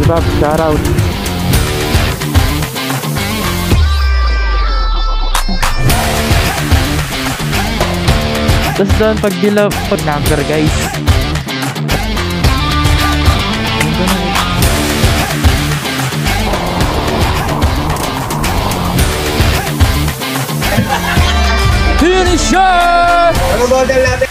Bob, shout out. Tapos doon pag dilaw, pag number guys. Finisher! Ano model natin?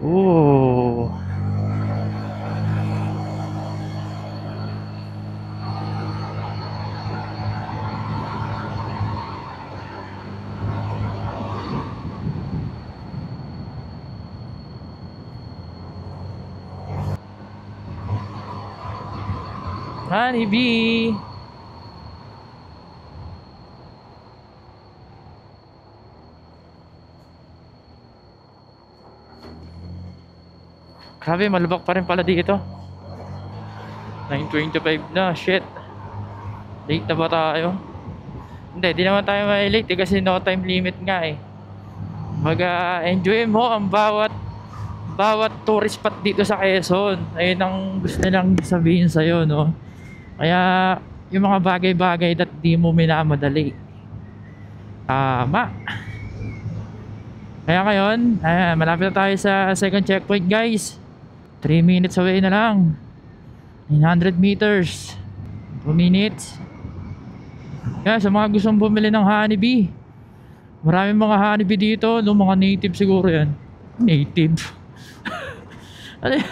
Ooh. Honey bee. Grabe, malubak pa rin pala dito. 9:25 na, shit. Late na ba tayo? Hindi, di naman tayo ma-late kasi no time limit nga eh. Enjoy mo ang bawat tourist spot dito sa Quezon. Ayun ang gusto nilang sabihin sa'yo, no? Kaya, yung mga bagay-bagay that di mo minamadali. Tama. Kaya ngayon, malapit na tayo sa second checkpoint guys. 3 minutes away na lang. 900 meters. 2 minutes. Kaya sa mga gustong bumili ng honeybee, maraming mga honeybee dito, no, mga native siguro yan. Native. Ano yan?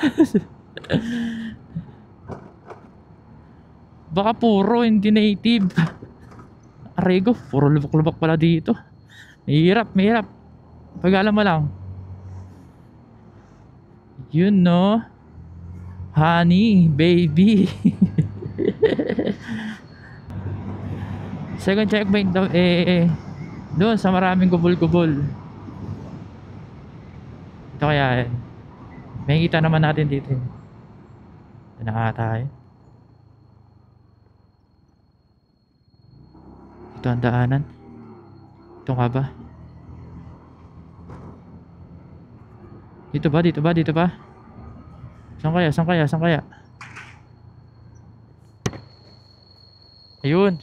Baka puro hindi native. Arego, puro lubak-lubak pala dito. Mahirap. Pag alam mo lang. Yun, no? Honey, baby. Second checkpoint daw doon sa maraming gubol-gubol. Ito kaya yan. May kita naman natin dito. Ito na tayo. Ito ang daanan. Ito nga ba? Dito ba? Saan kaya? Ayun.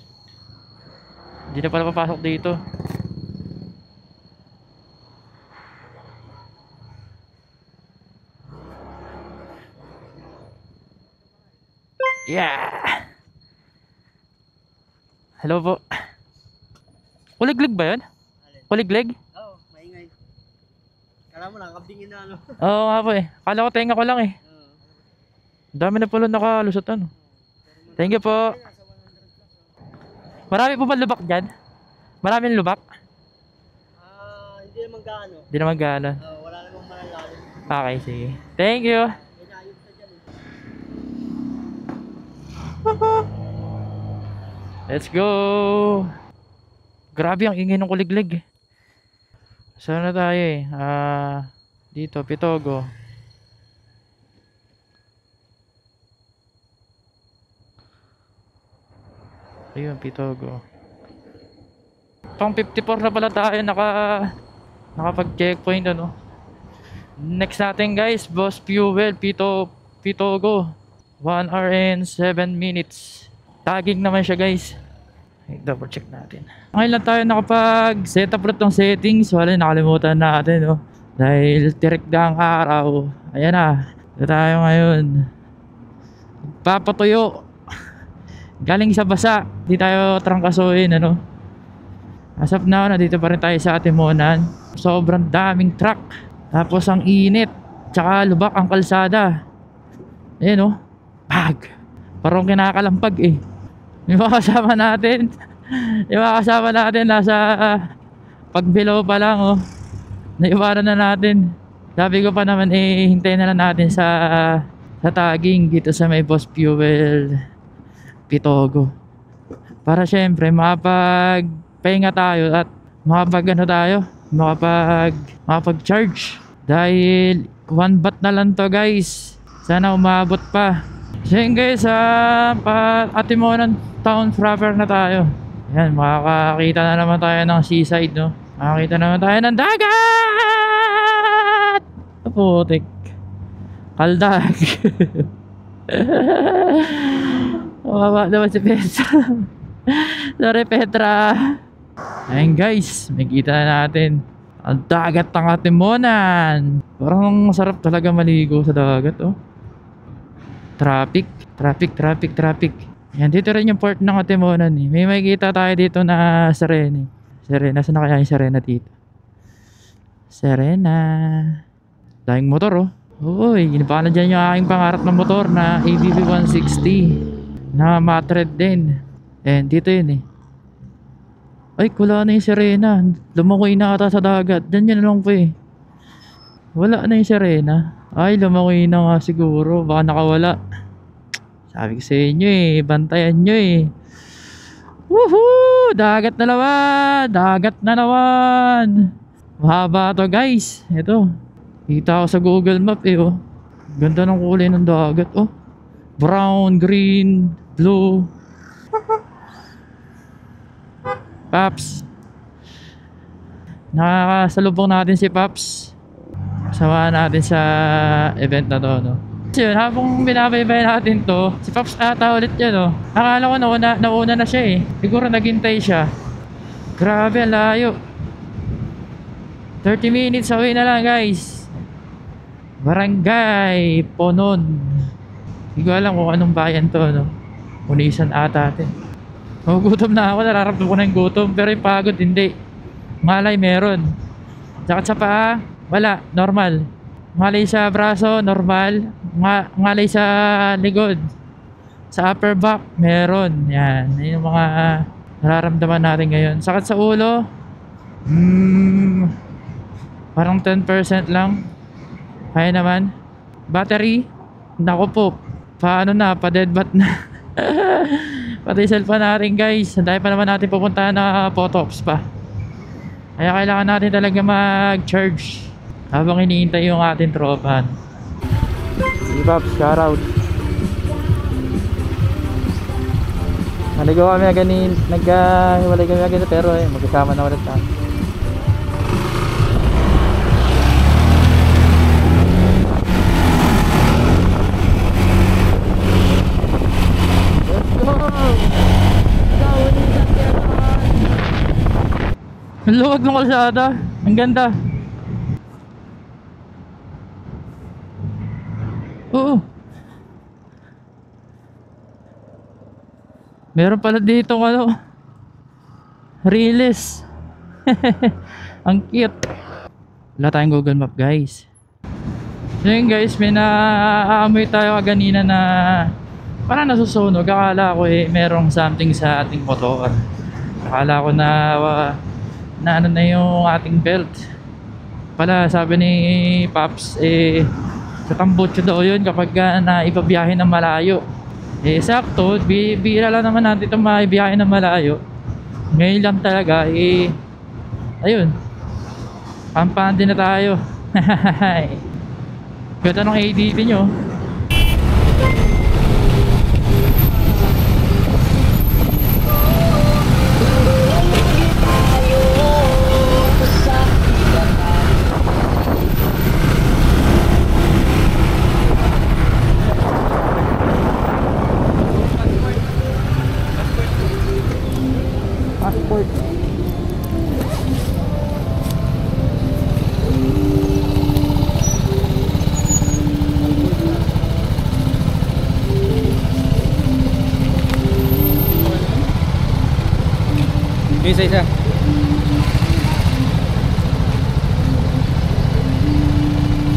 Hindi na pala papasok dito. Yeah. Hello po. Kuliglig ba yun? Kuliglig? Oo, maingay. Kala mo nakakabingin na ano. Oo nga po eh. Kala ko tenga ko lang eh. Dami na pala nakalusot ano. Thank you po. Marami po ba lubak dyan? Maraming lubak? Hindi naman gaano. Hindi naman gaano. Wala namang malalalim. Okay, sige. Thank you. May naayos na dyan eh. Let's go. Grabe ang ingay ng kuliglig. Saan na tayo eh? Dito, Pitogo. Ayun, Pitogo. Pang 54 na pala tayo nakapag-checkpoint ano. Next natin guys, Boss Fuel, Pitogo. 1 hour and 7 minutes. Tagging naman siya guys. Double check natin. Ngayon lang tayo nakapag-set up ulit ng settings. Wala, nakalimutan natin, no? Dahil tirik na ang araw. Ayan na. Ito tayo ngayon. Papatuyo. Galing sa basa. Di tayo trangkasuhin, ano? As of now, nandito pa rin tayo sa Atimonan. Sobrang daming truck. Tapos ang init. Tsaka lubak ang kalsada. Ayan, no? Pag. Parang kinakalampag, eh. Yung mga kasama natin. Yung mga kasama natin nasa pagbilaw pa lang, oh. Naiwanan na natin. Sabi ko pa naman, hintayin na lang natin sa tagging dito sa may Boss Fuel Pitogo. Para syempre makapagpahinga tayo at makapag-charge. Dahil 1 baht na lang to, guys. Sana umabot pa. So yun, guys, Atimonan town proper na tayo. Yan, makakakita na naman tayo ng seaside, no? Makakita naman tayo ng dagat! Putik. Kaldag. Wawa naman si Petra. Sorry, Petra. Ayun, guys, makikita na natin ang dagat ng Atimonan. Parang masarap talaga maligo sa dagat, oh. Traffic. Yan, dito rin yung port ng Atimonan, eh. May makikita tayo dito na Serena. Saan na kaya yung Serena dito? Serena. Dahing motor, oh. Uy, ginapa na dyan yung aking pangarap ng motor na ABB 160 na matred din. And dito yun, eh. Ay, wala na yung Serena. Lumakoy na ata sa dagat. Dyan yun lang po, eh. Wala na yung Serena. Ay, lumakoy na nga siguro. Baka nakawala. Sabi ko sa inyo, eh. Bantayan nyo, eh. Woohoo! Dagat na naman. Mahaba to, guys. Ito. Kita ko sa Google Map, eh, oh. Ganda ng kulay ng dagat, oh. Brown, green, blue. Paps. Nakakasalubong natin si Paps. Samahan natin sa event na to, no? So yun, habang binabaybay natin to, si Paps ata ulit yan, no? Akala ko nauna na siya, eh. Siguro naghintay siya. Grabe, ang layo. 30 minutes away na lang, guys. Barangay Ponon. Hindi ko alam kung anong bayan to, no? Unisan ata atin. Gutom na ako, nararamdaman ko na yung gutom. Pero yung pagod, hindi. Malay meron. Tsaka sa paa, wala, normal. Ngalay sa braso, normal. Ngalay sa likod. Sa upper back, meron. Yan, yun yung mga nararamdaman natin ngayon. Sakit sa ulo, parang 10% lang. Kaya naman. Battery, naku po. Paano na, pa-deadbat na. Pati cellphone natin, guys. Dahil pa naman natin pupunta na photops pa. Kaya kailangan natin talaga mag-charge habang iniintay yung ating tropa. Si Pops, shoutout. Naligaw kami ganin, naghiwalay kami agad, pero magkasama na ulit tayo. Ang luwag ng kalsada. Ang ganda. Oo. Meron pala dito Riles. Ang cute. Wala tayong Google Map, guys. So yun, guys, may naaamoy tayo kaganina na parang nasusunog. Akala ko merong something sa ating motor. Akala ko na ano na yung ating belt. Pala sabi ni Pops, sa tambutso daw yun kapag naipabiyahe ng malayo. Sakto, bira lang naman natin itong maibiyahe ng malayo. Ngayon lang talaga, ayun, pampandi na tayo. Ganda ng ADT nyo. passport. Isa-isa.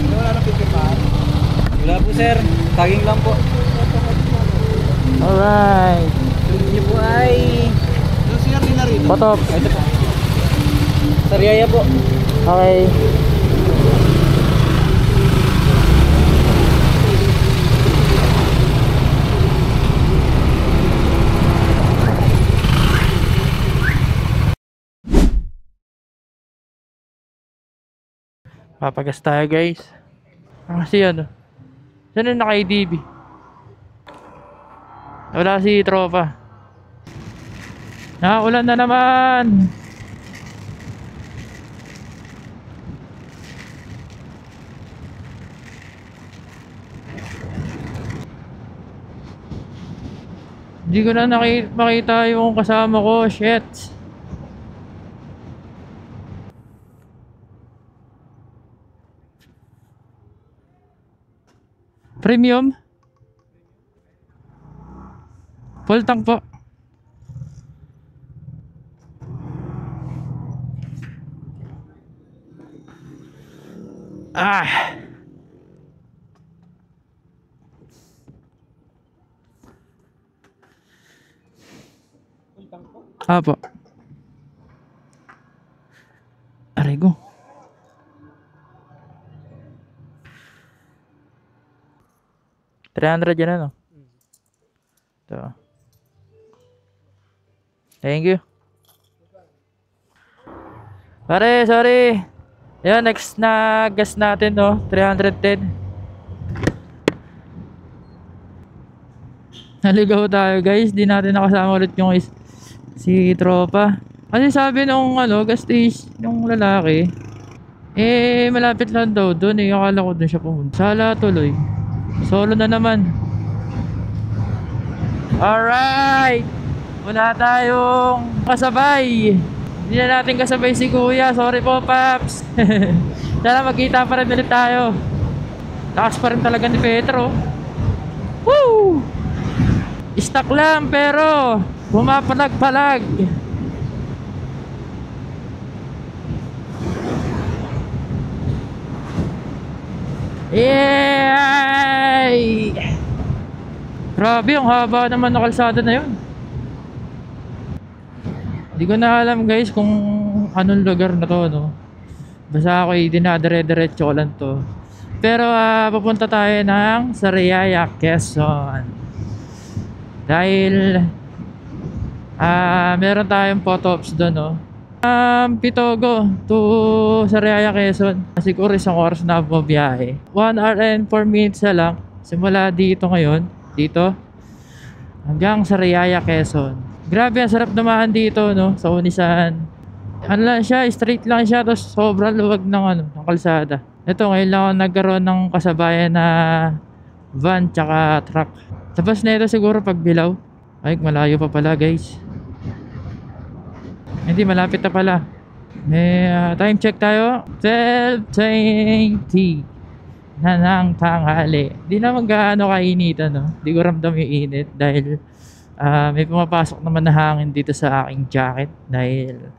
Wala na pipirmahan. Wala po sir, tagging lang po. Alright. Yun po ay Yung siya din na rito. Potop. ito po. Sariaya po. Okay. Papagas tayo guys. Kasi ano, saan yung naka-ADB? Wala si tropa. Ulan na naman. Hindi ko na makita yung kasama ko. Shit. Premium? Full tank po. Ah. Apo. Aray ko. $300 yan ano? Ito. Thank you. Pare, sorry. Yan, next na gas natin, no? 310. Naligaw tayo, guys. Di natin nakasama ulit yung si tropa. Kasi sabi nung gas station, yung lalaki, malapit lang daw doon eh. Akala ko doon siya pumunta. Sala tuloy. Solo na naman. Alright. Wala tayong kasabay. Hindi na natin kasabay si kuya. Sorry po, Paps. Sana magkita pa rin ulit tayo. Lakas pa rin talaga ni Petro. Woo! Stuck lang pero pumapalag-palag. Yay! Grabe, ang haba naman ng kalsada na yun. Hindi ko na alam guys kung anong lugar na to, no? Basta ako dinadire-diretso ko lang to. Pero papunta tayo ng Sariaya, Quezon. Dahil meron tayong photo ops doon, no? Pitogo to Sariaya, Quezon. Siguro isang oras na bumiyahe. 1 hour and 4 minutes na lang. Simula dito ngayon, dito hanggang Sariaya, Quezon. Grabe, ang sarap dumaan dito, no? Sa Unisan. Ano lang siya, straight lang siya, tapos sobrang luwag ng ng kalsada. Ito, ngayon lang ako nagkaroon ng kasabayan na van tsaka truck. Tapos na ito siguro pag Bilao. Ay, malayo pa pala guys. Hindi, malapit na pala. May time check tayo. 12:20 na ng tanghali. Di na magkaano kainitan, no? Di ko ramdam yung init dahil may pumapasok naman na hangin dito sa aking jacket dahil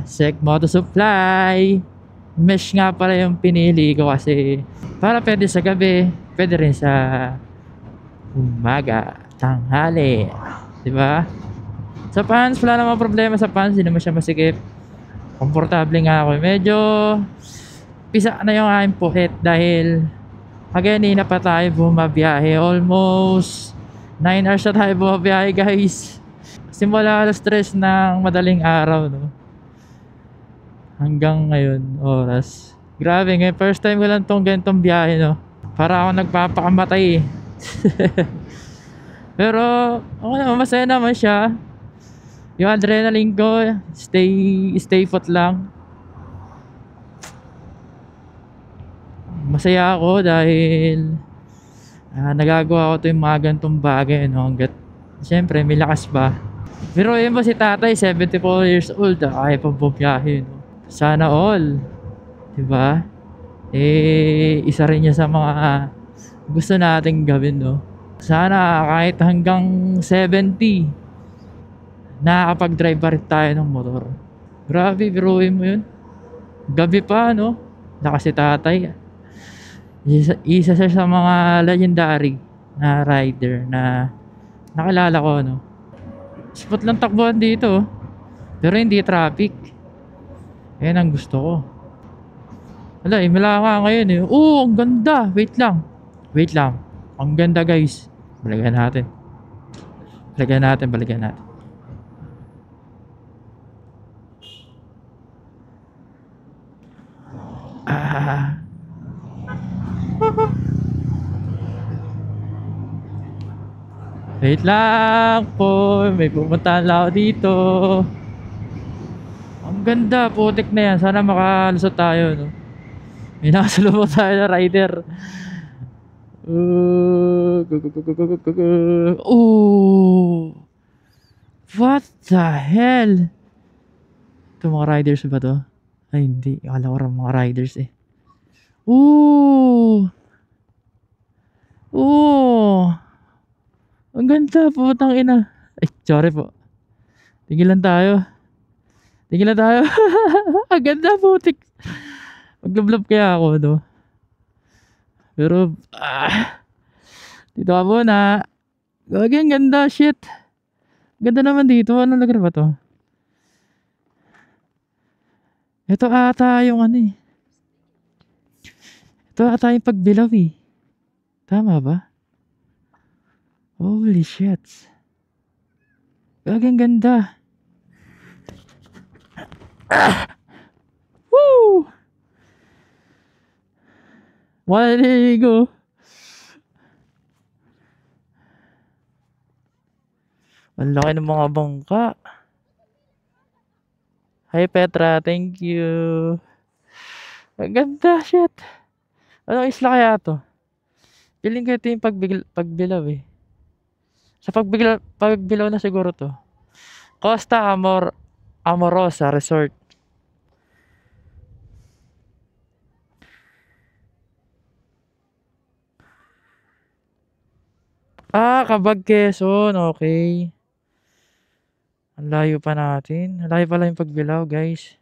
Sec Moto Supply. Mesh nga pala yung pinili ko kasi para pwede sa gabi, pwede rin sa umaga, tanghali, di ba? Sa pants, wala namang problema sa pants, hindi naman siya masikip. Komportable nga ako. Medyo pisa na yung aking puwet dahil kaganina pa tayo bumabiyahe. Almost 9 hours na tayo bumabiyahe guys. Simula alas 3 ng madaling araw, no? Hanggang ngayon, oras. Grabe, ngayon first time ko lang tong ganitong biyahe, no? Para ako nagpapakamatay eh. Pero okay naman, masaya naman siya. Yung adrenaline ko, stay put lang. Masaya ako dahil nagagawa ko to yung mga ganitong bagay, no? Hanggat siyempre may lakas pa. Pero yun ba si tatay, 74 years old, kaya pa bumiyahe, no? Sana all. Diba? Eh, isa rin niya sa mga gusto nating gawin, no? Sana kahit hanggang 70, nakakapag-drive pa rin tayo ng motor. Grabe, biruin mo yun. Gabi pa, no? Naka si tatay. Isa siya sa mga legendary na rider na nakilala ko, no? Spot lang takbuhan dito, oh. Pero hindi traffic. Yan ang gusto ko. Wala, imala ka ngayon eh. Oo, ang ganda. Wait lang. Wait lang. Ang ganda, guys. Balikan natin. Balikan natin, balikan natin. Ah. Wait lang po. May pupuntahan lang ako dito. Ang ganda, putik na yan. Sana makalusot tayo, no? May nakasalubong tayo na rider. What the hell? Ito mga riders ba to? Ay hindi, akala ko rin mga riders eh. Ang ganda, putang ina. Ay, sorry po. Tigilan tayo. Tigilan tayo. Ang ganda, putik. Maglublob kaya ako, no? Pero, dito ka muna. Gagi, ang ganda, shit. Ganda naman dito. Anong lugar ba to? Ito ata yung ano eh. Ito ata yung pagbilaw eh. Tama ba? Holy shit. Gagi, ang ganda. Woo! Maligo. Ang laki ng mga bangka. Hi Petra, thank you. Ang ganda, shit. Anong isla kaya to? Feeling ko ito yung pagbilaw eh. Sa pagbilaw na siguro to. Costa Amorosa Resort. Cabag, Quezon. Okay. Ang layo pa natin. Ang layo pala yung pagbilaw, guys.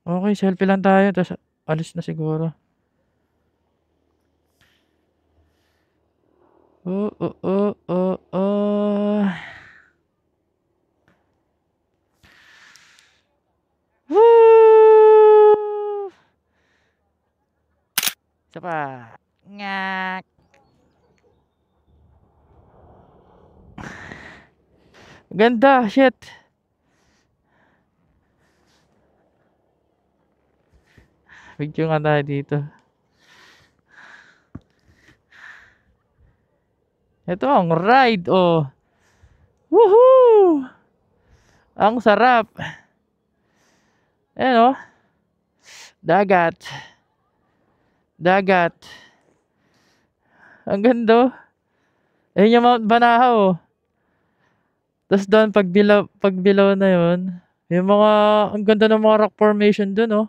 Okay, selfie lang tayo. Tapos alis na siguro. Woo! Isa pa. Ngak. Ganda, shit. Video nga tayo dito. Ito ang ride, oh. Woohoo! Ang sarap. Ayan, oh. Dagat. Dagat. Ang ganda, oh. Ayan yung Mount Banahaw, oh. Tapos doon, pagbilaw na yun, yung mga, ang ganda ng mga rock formation doon, oh.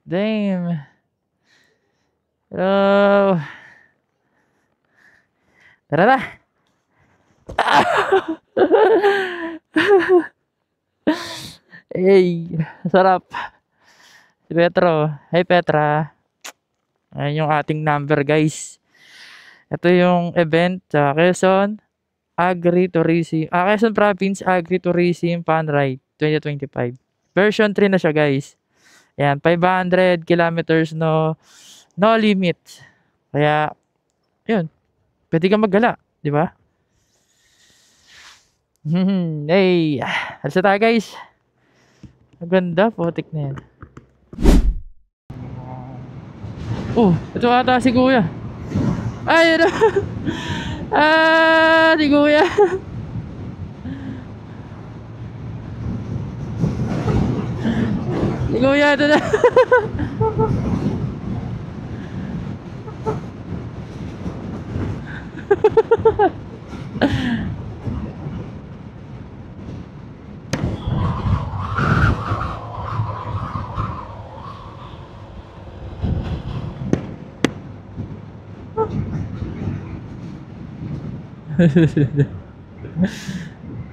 Damn. Tara na. Hey, sarap. Si Petro. Hey Petra. Ayan yung ating number, guys. Ito yung event sa Quezon Quezon Province Agri-Tourism Fun Ride 2025. Version 3 na siya, guys. Ayan, 500 kilometers no limit. Kaya, yun. Pwede kang maggala, di ba? Hey, alis na tayo, guys. Ang ganda, putik na yan. Oh, ito ata si Kuya. Ay, ano? Si Kuya. Si Kuya, ito na.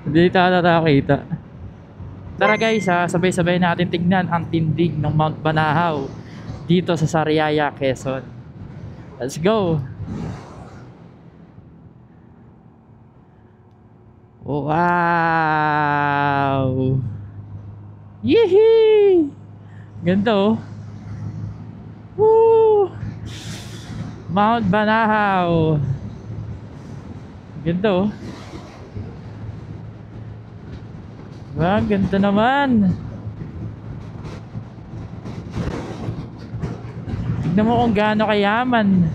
Hindi tayo nakakita. Tara guys, sabay-sabay natin tignan ang tindig ng Mount Banahaw dito sa Sariaya, Quezon. Let's go! Wow! Yehey! Ganda oh! Woo! Mount Banahaw! Ganda oh! Wow, ganda naman! Tignan mo kung gaano kayaman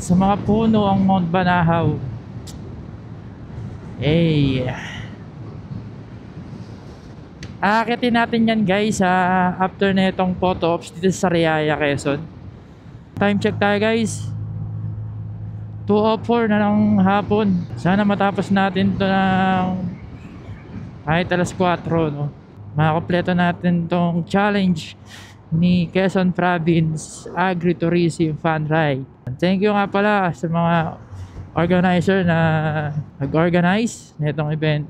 sa mga puno ang Mount Banahaw. Hey! Aakitin natin yan guys after na itong photo ops dito sa Sariaya, Quezon. Time check tayo guys. 2:04 na ng hapon. Sana matapos natin to ng kahit alas 4, no? Makakompleto natin tong challenge ni Quezon Province Agritourism Fun Ride. Thank you nga pala sa mga organizer na nag-organize na itong event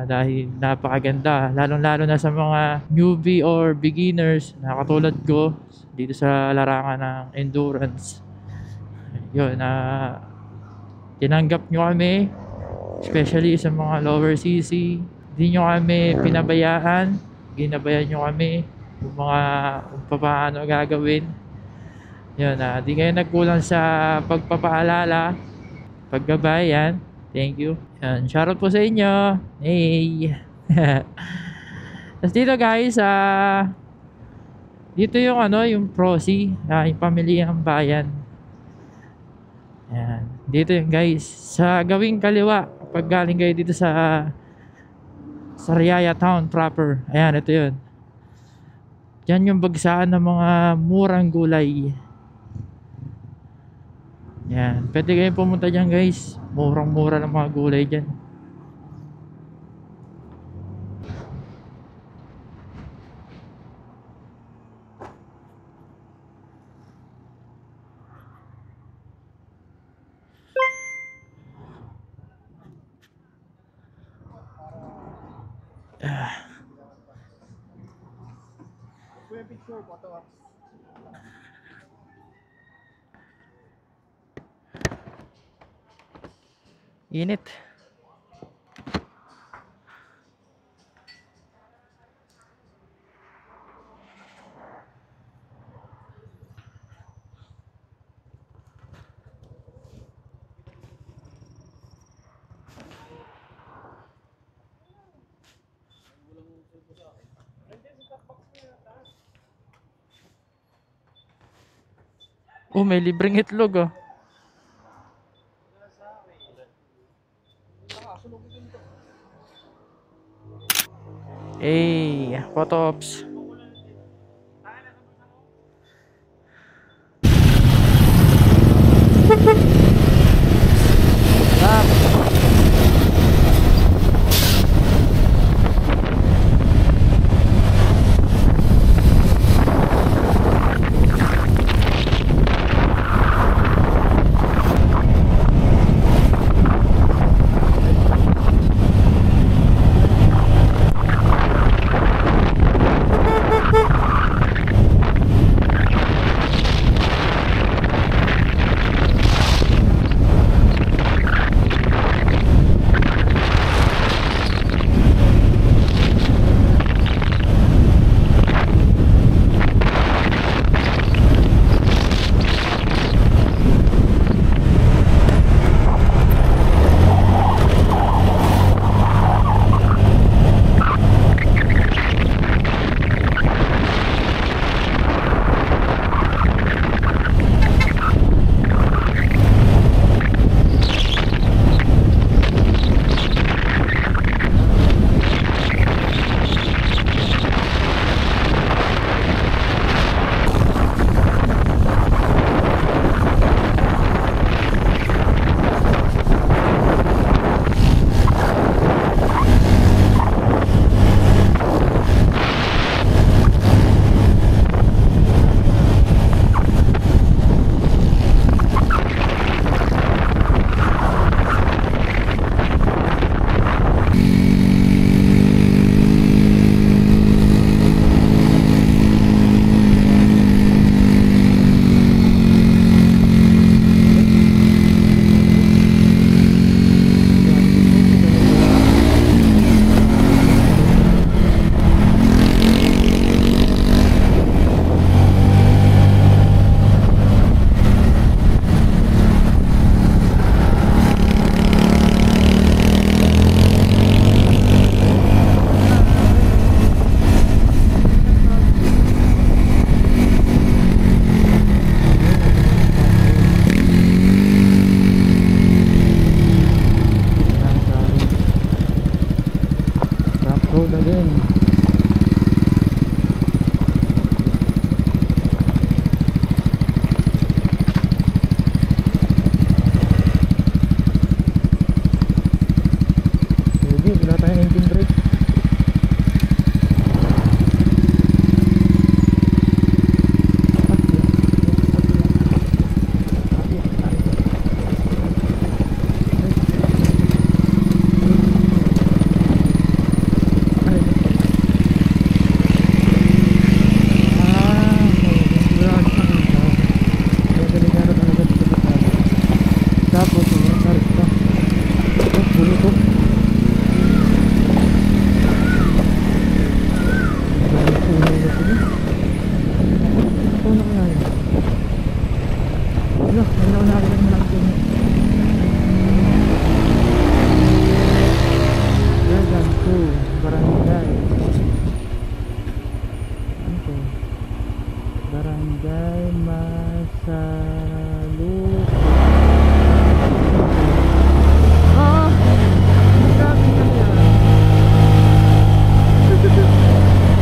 dahil napakaganda, lalong-lalo na sa mga newbie or beginners na katulad ko dito sa larangan ng endurance. Yun, tinanggap nyo kami, especially sa mga lower CC. Hindi nyo kami pinabayaan, ginabayan nyo kami kung paano gagawin. Yun, di kayo nagkulang sa pagpapaalala, paggabay, yan. Thank you. Yan, shoutout po sa inyo. Hey! Tapos dito guys, dito yung yung Prosi, yung pamilyang bayan. Yan. Dito yung guys, sa gawing kaliwa, pag galing kayo dito sa Sariaya Town proper. Ayan, ito yun. Yan yung bagsakan ng mga murang gulay. Yan. Pwede kayo pumunta dyan guys. Murang-mura ng mga gulay dyan. Kuya, picture, photo ops. Init. Oh, may libreng itlog oh. Hey, photo ops. Tapos, karista. Oh, puno to. Puno na sila. Puno kaya yun. Wala, wala ko nakakita ng malaki puno. Dragon 2, Barangay. Ano to? Barangay Masalup. Ah! Grabe na yan.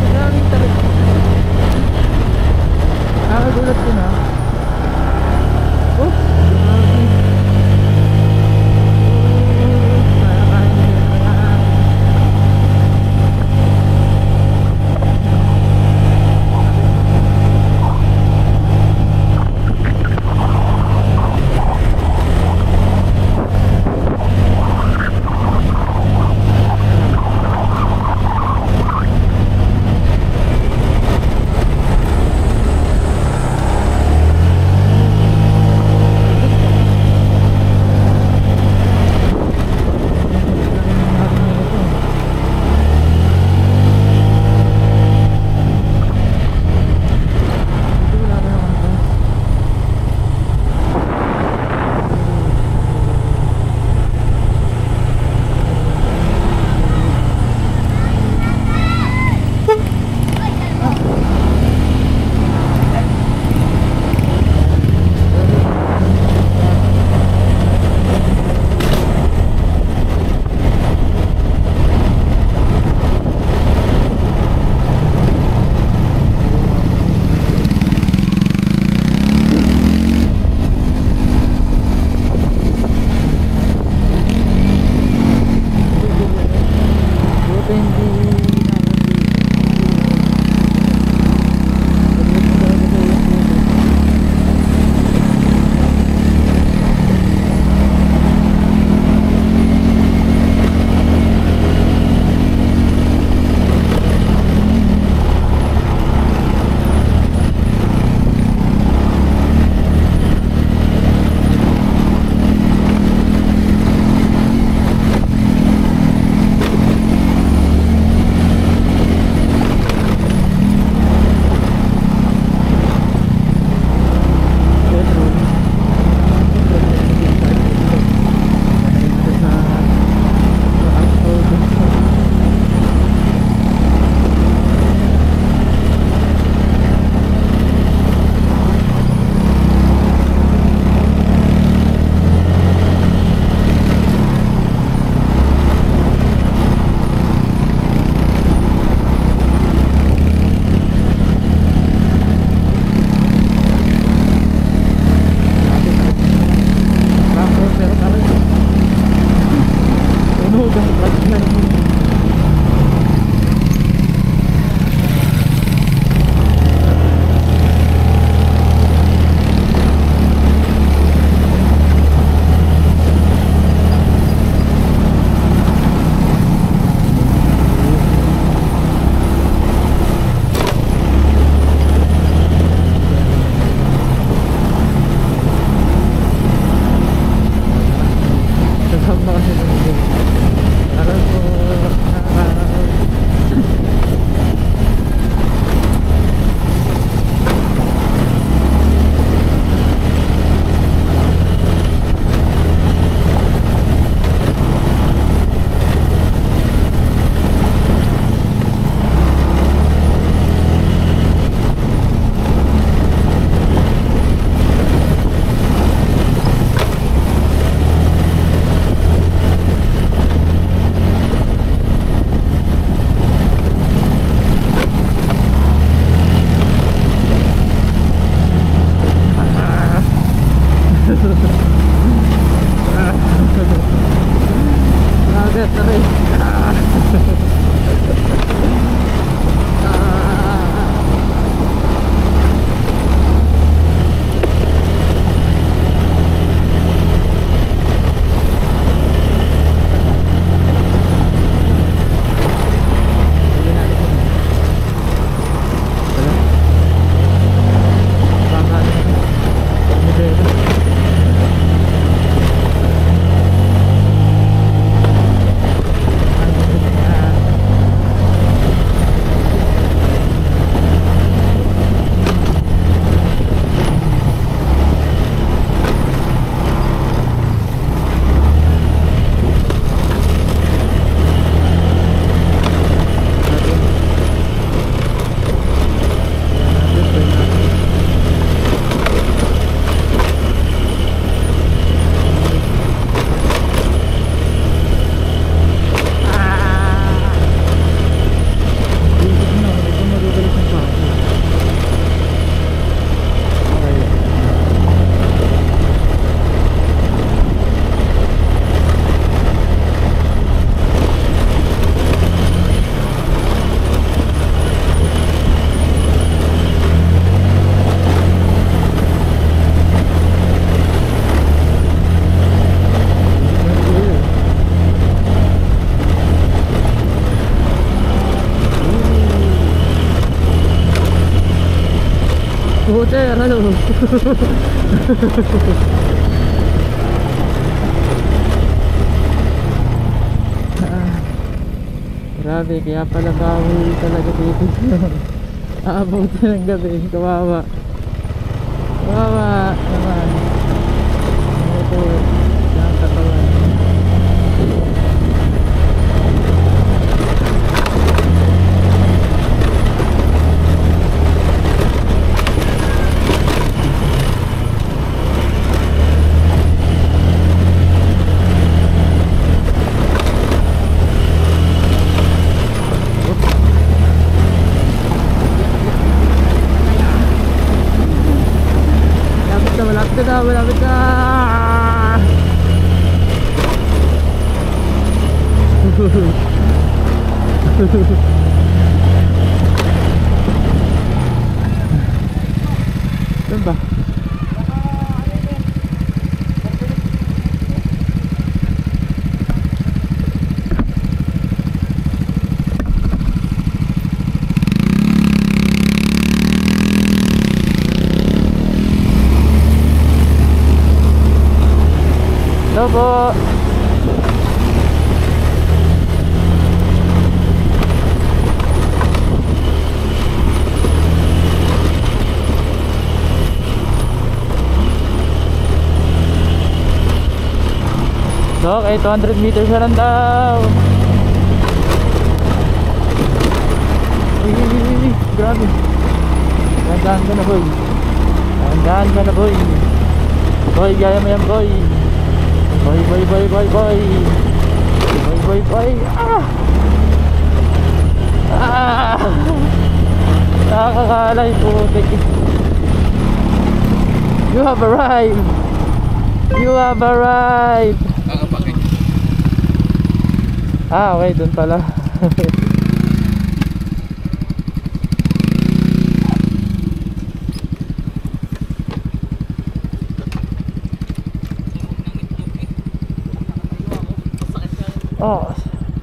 Grabe talaga. Nakakagulat ko na. Oh! Grabe. sir, ano? Grabe, kaya pala bawal talaga dito. Aabuti ng gabi, kawawa. Kawawa naman. Ito, ang katawan. Malapit na. Saan ba? Hello po. Dok, 800 meters na lang daw. Uy, grabe. Dahan ka na boy. Dahan ka na boy. Boy, gaya mo yan boy. Boy. Boy. Nakakalay po. You have arrived. Okay, dun pala.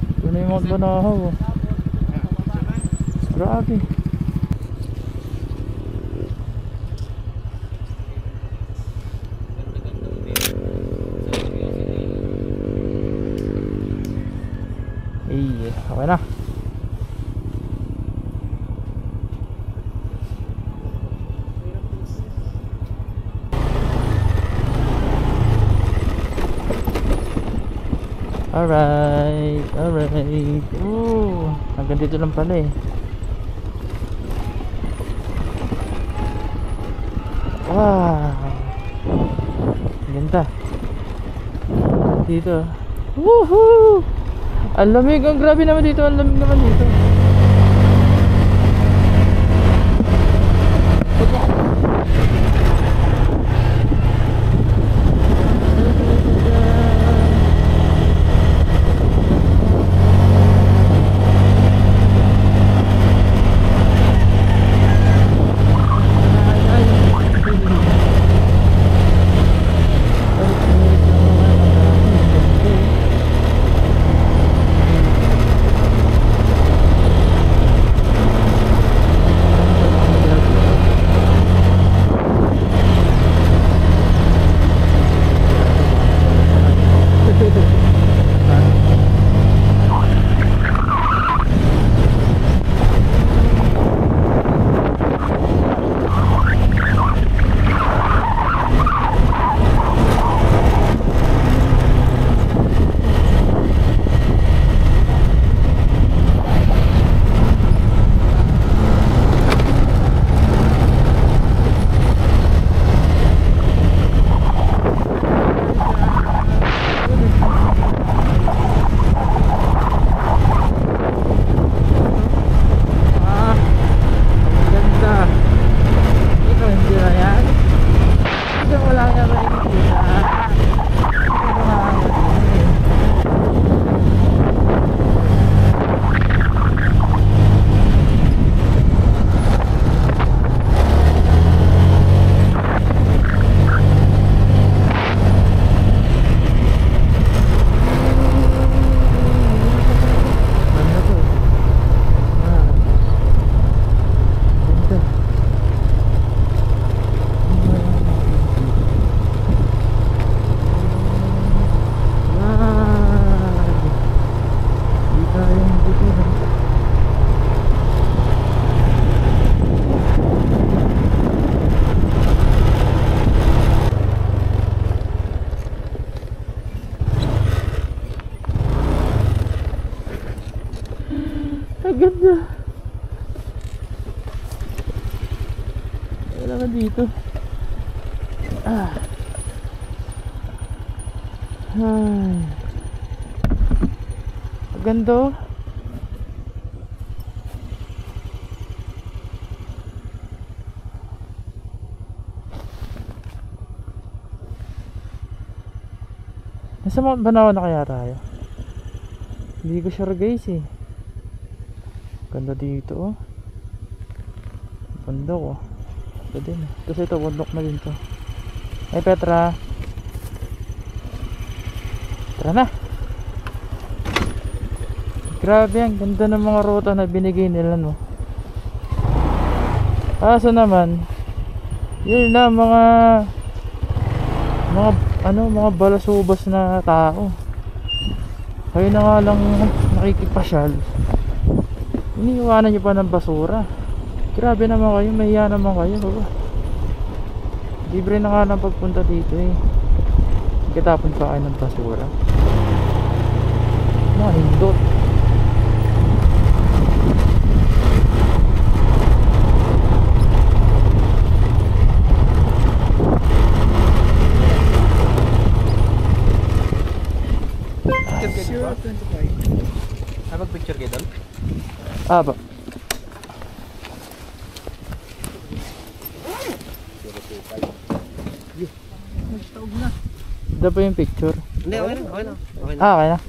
Ito na yung magbanahaw. Grabe. Okay na. Alright. Hanggang dito lang pala eh. Wow. Ganda. Dito. Woohoo! Ang lamig. Ang grabe naman dito. Ang lamig naman dito. Ay. Ganda oh. Nasa Mount Banahaw na kaya tayo? Hindi ko sure guys eh. Ganda dito oh. Ganda ko. Ito din eh. Kasi ito bundok na din to. Ay Petra. Tara na. Grabe ang ganda ng mga ruta na binigay nila no. Kaso naman yun na mga mga balasubas na tao. Kayo na nga lang nakikipasyal. Iniiwanan nyo pa ng basura. Grabe naman kayo, mahiya naman kayo. Libre na nga lang pagpunta dito eh. Kitapon pa kayo ng basura. Mahindot. Picture kayo doon? Ah ba? Nagtaog na. Ito pa yung picture. Hindi, okay na. Okay na. Okay na. Ah, okay na.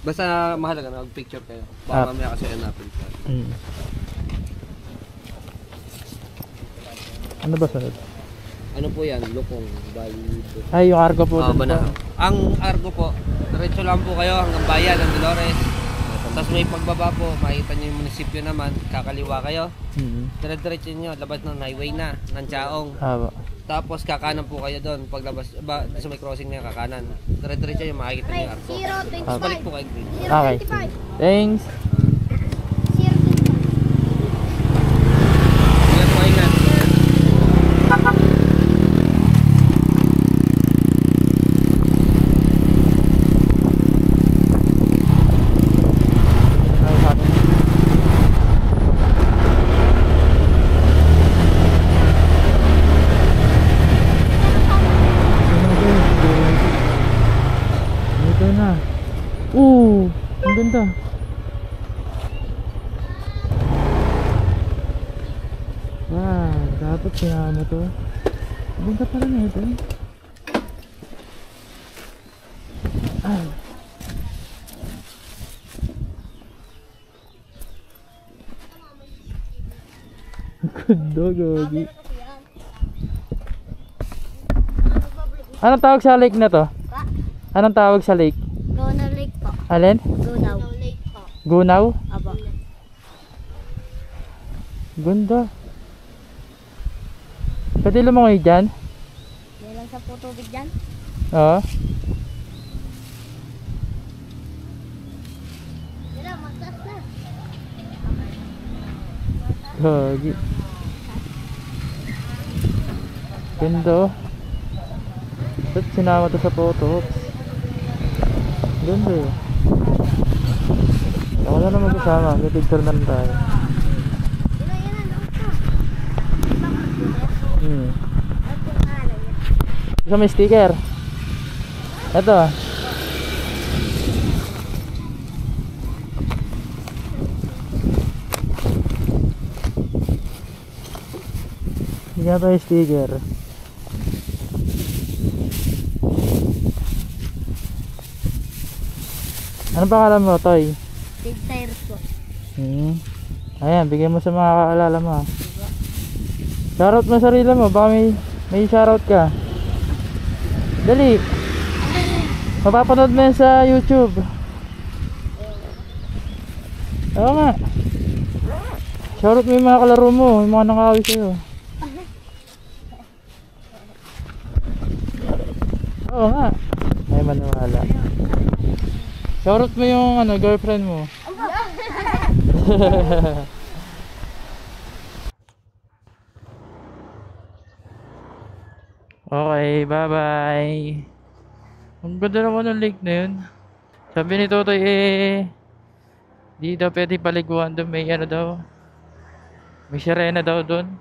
Basta mahalaga na mag-picture kayo. Ah. Baka mamaya kasi hanapin ka. Ano ba sunod? Ano po yan? Lukong, Bali. Ay, yung Argo po dun Banahaw. po. Ang Argo po, diretso lang po kayo hanggang bayan ng Dolores. Tapos may pagbaba po, makita nyo yung munisipyo naman, kakaliwa kayo. Dire-diretso nyo, labas ng highway na, ng Chaong. Ah ba? Tapos kakanan po kayo doon, paglabas, sa may crossing na yung kakanan. Dire-diretso yung makikita nyo yung Argo. Tapos balik po kayo green. Okay. Thanks. Ingat po, ingat. Dito na. Ang ganda. Wow, dapat sinama to. Ang ganda pala na ito. Ay. Ang ganda, gagi. Anong tawag sa lake na to? Anong tawag sa lake? Gunaw Lake po. Alin? Gunaw Lake po. Gunaw? Aba. Ganda. Pwede lumangoy dyan? May lang sa tubig dyan. Oo. Tira, magtas na. Gagi. Ganda oh. Ba't sinama to sa photo? Oops. Ganda eh. Ako na naman kasama. May picture na rin tayo. Tira, yan na. Noon ka. At yung ano yan. Isa may sticker. Ito. Bigyan tayo sticker. Ano pangalan mo, Toy? Big tires po. Ayan, bigyan mo sa mga kaalala mo. Shoutout mo sarili mo, baka may shoutout ka. Dali. Mapapanood mo yan sa YouTube. Oo nga. Shoutout mo yung mga kalaro mo, yung mga nangawin sa'yo. Oo nga. Ay maniwala. Shoutout mo yung girlfriend mo. Okay, bye-bye. Ang ganda naman ng lake na yun. Sabi ni Totoy di daw pwede paliguan doon. May ano daw. May sirena daw doon.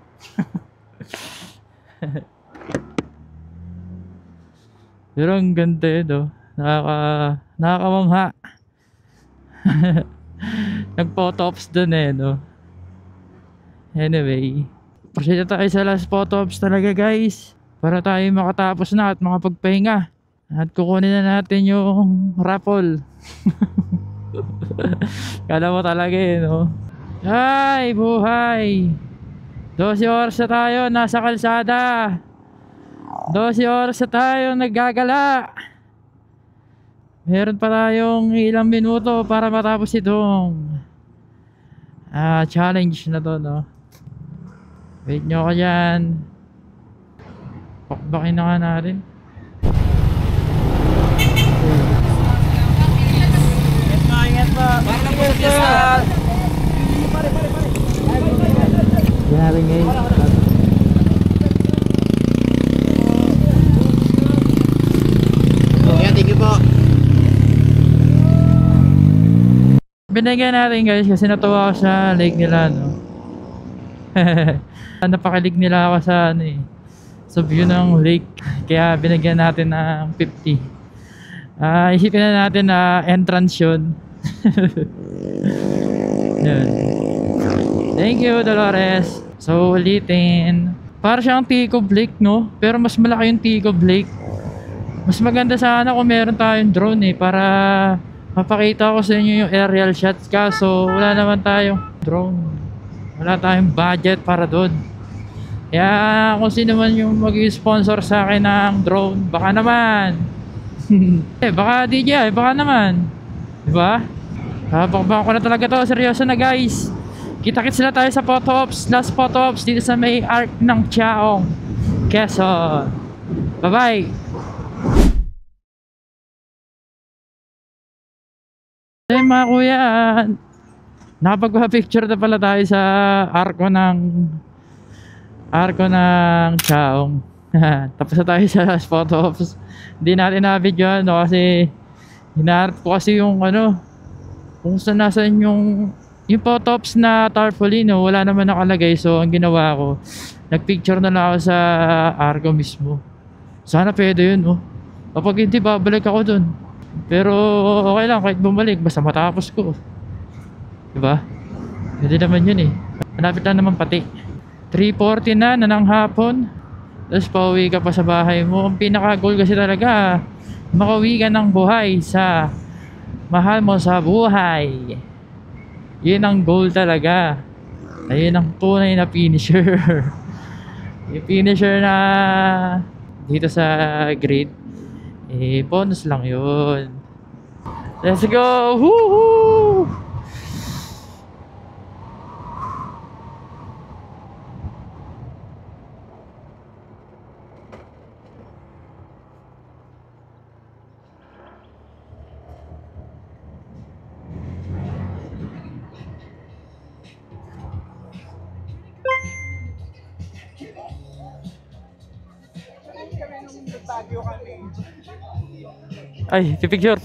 Pero ang ganda yun oh. Nakakamangha. Nag-photo ops dun eh, no? Anyway, proceed na tayo sa last photo ops talaga guys. Para tayo makatapos na at makapagpahinga. At kukunin na natin yung raffle. Kala mo talaga eh, no? Ay, buhay! 12 oras na tayo, nasa kalsada. 12 oras na tayo, naggagala. Meron pa tayong ilang minuto para matapos itong challenge na to, no? Wait nyo ko dyan. Pakbakin na nga natin. Ingat pa. Para po, fiesta. Yan natin ngayon. Okay, thank you po. Binigyan natin guys kasi natuwa ako sa lake nila, no? Napakilig nila ako sa ano eh, sa view ng lake. Kaya binigyan natin ng 50. Isipin na natin na entrance yun. Yun. Thank you, Dolores. So, ulitin. Para siyang Tico Lake, no? Pero mas malaki yung Tico Lake. Mas maganda sana kung meron tayong drone eh, para mapakita ko sa inyo yung aerial shots. Kaso wala naman tayong drone. Wala tayong budget para doon. Kaya kung sino man yung mag-sponsor sa akin ng drone, baka naman. Baka DJI, baka naman. Diba? Baka ko na talaga to. Seryoso na guys. Kita-kits na tayo sa photo ops. Last photo ops dito sa may arc ng Chaong, Quezon. Bye bye. Hey mga kuya, nakapagpa-picture na pala tayo sa arko ng Chaong. Tapos na tayo sa last photo ops. Hindi natin na-video no, kasi hinaharap ko kasi yung ano, kung saan nasan yung photo ops na tarpaulin, no, wala naman nakalagay. So ang ginawa ko, nagpicture na lang ako sa arko mismo. Sana pwede yun, no? Kapag hindi, babalik ako dun. Pero okay lang kahit bumalik, basta matapos ko. Diba? Pwede naman yun eh. Malapit lang naman pati. 3:40 na ng hapon. Tapos pauwi ka pa sa bahay mo. Ang pinaka-goal kasi talaga, makauwi ka ng buhay sa mahal mo sa buhay. Yun ang goal talaga. Ayun ang tunay na finisher. Yung finisher na dito sa grade, eh bonus lang yun. Let's go! Woohoo! Ay, picture.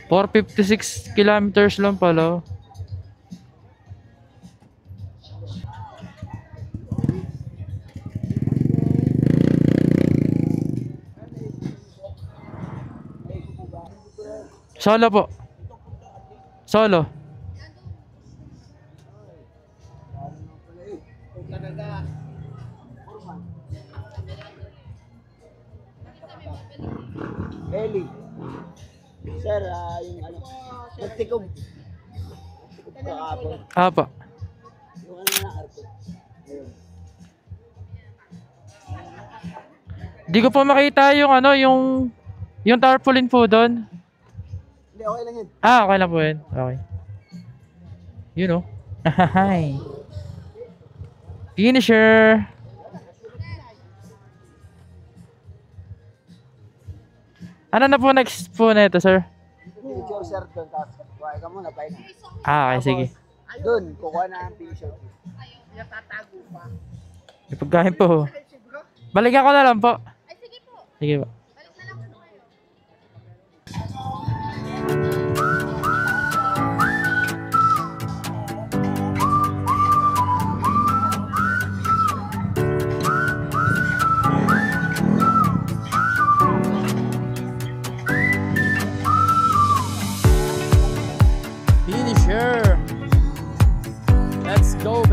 456 kilometers lang pala. Solo po. Solo. Eli. Sir, yung ano, nagtikob. Kahapon. Apa. Yung ano na arko. Ayun. Di ko po makita yung ano, yung tarpaulin po doon. Hindi, okay lang yun. Okay lang po yun. Okay. You know. Hi. Finisher. Ano na po next po na ito, sir? Picture, sir, doon. Tapos, kuha ka muna, pahinga. Okay, sige. Doon, kukuha na ang picture. May pagkain po. Balikan ko na lang po. Ay, sige po. Sige po. Balik na lang po kayo.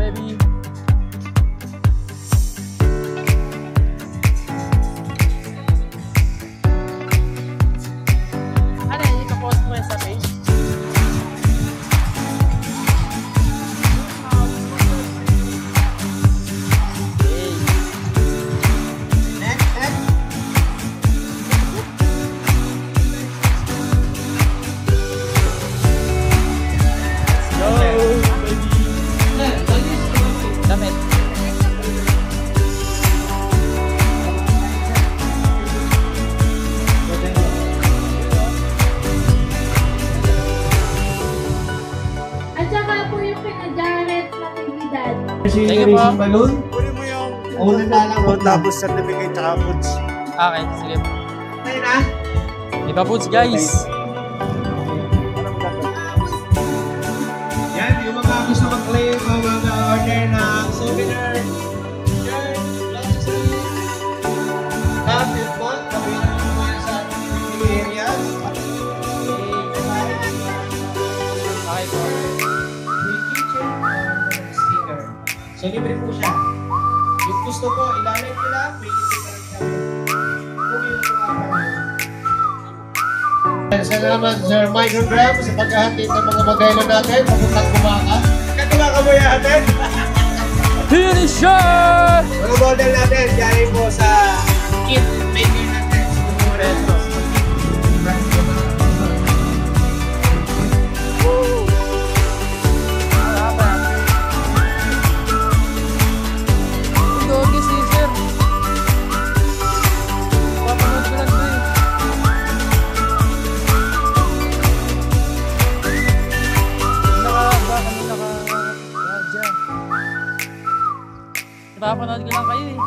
baby. Ano yan? Ipapost mo yan sa page? Damit. At saka po yung kina-Janet Natividad. Thank you po. Balloon. Kunin mo yung Una na lang po. tapos certificate tsaka foods. Okay, sige. Ayun na. Iba foods guys. Yan, yung mga gusto mag-claim o mag-order ng souvenir, shirt, glasses, cap, and phone, kami na naman sa ating areas. Okay po. May kitchen sticker. So, libre po siya. Yung gusto po, ilalim nila, may libre pa rin siya. Kung yun ang mga salamat Sir Michael Graham sa paghahatid ng mga modelo natin papuntang Bumaka. Katulaka mo yan natin. Finisher! Mga model natin, galing po sa kit maker natin sa mga retro. Dogi si sir. Papanood ko lang to eh. Napapanood ko lang kayo eh.